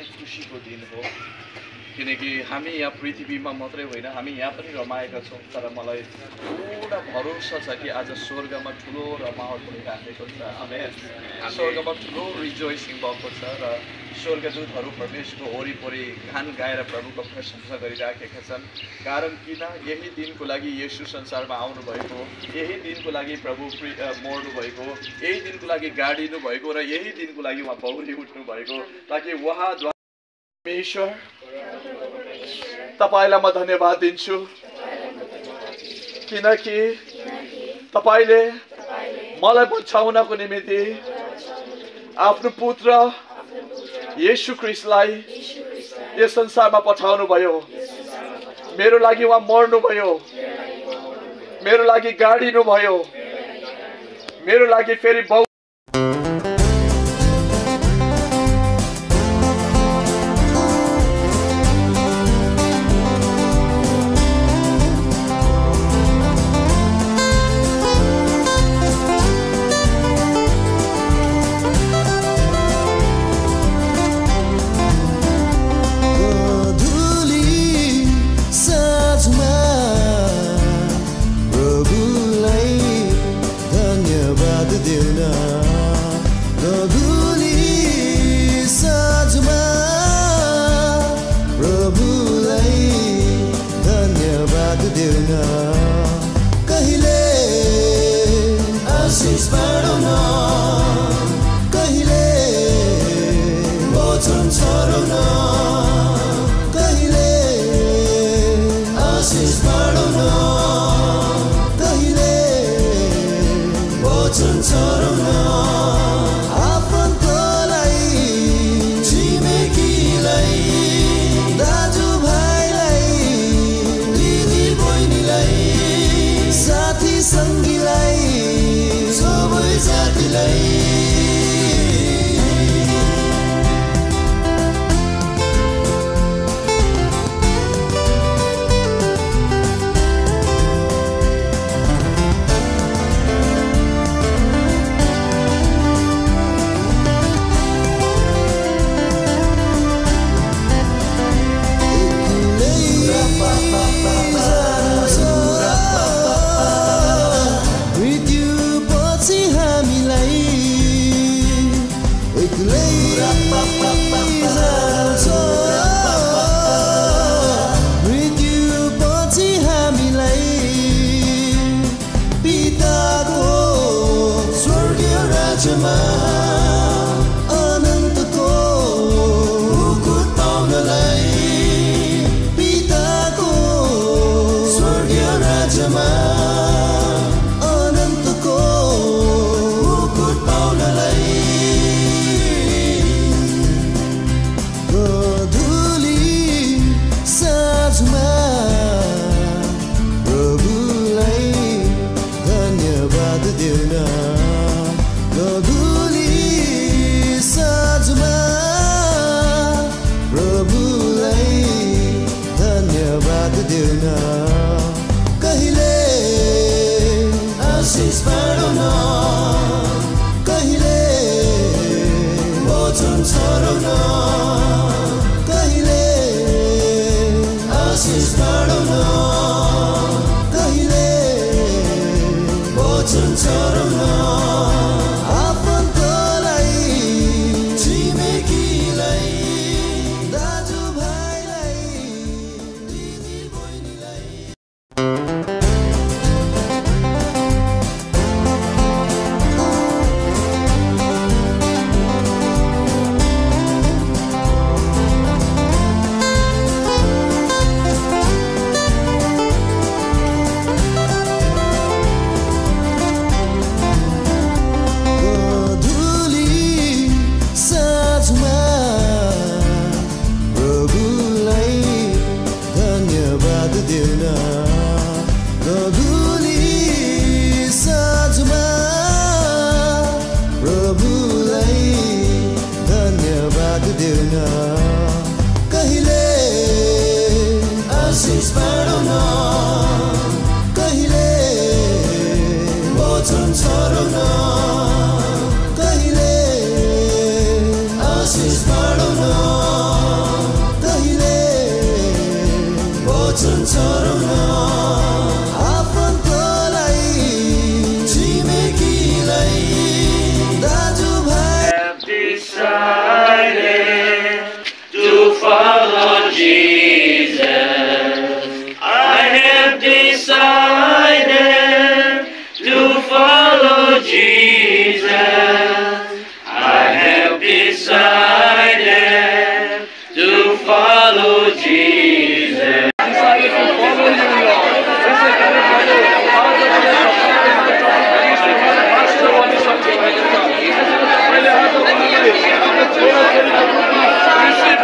एकदमै खुसीको दिन हो, किनकि हामी यहाँ पृथ्वीमा मात्रै होइन, हामी यहाँ पनि रमाएका छौँ। तर मलाई एउटा भरोसा छ कि आज स्वर्गमा ठुलो रमावट भइराखेको छ। स्वर्गमा ठुलो रिजोइसिङ भएको छ र स्वर्गदूतहरू परमेश्वरको वरिपरि गान गाएर प्रभुको प्रशंसा गरिराखेका छन्। कारण किन? यही दिनको लागि येशू संसारमा आउनुभएको, यही दिनको लागि प्रभु मर्नु भएको, यही दिनको लागि गाडिनु भएको र यही दिनको लागि उहाँ बौरी उठ्नु भएको, ताकि उहाँद्वारा परमेश्वर तपाईलाई म धन्यवाद दिन्छु, किनकि तपाईले मलाई बचाउनको निमित्त आफ्नो पुत्र येशू ख्रीष्टलाई यस संसारमा पठाउनु भयो। मेरो लागि उहाँ मर्नु भयो, मेरो लागि गाडिनु भयो, मेरो लागि फेरि follow Jesus. Decided to follow you, Lord. यसै कारण प्रभु, आज पनि तपाईँले वास्तव गर्न सक्नुभएको छ। यसैले तपाईँले आज उहाँलाई आफ्नो छोराछोरीको रूपमा रिसिभ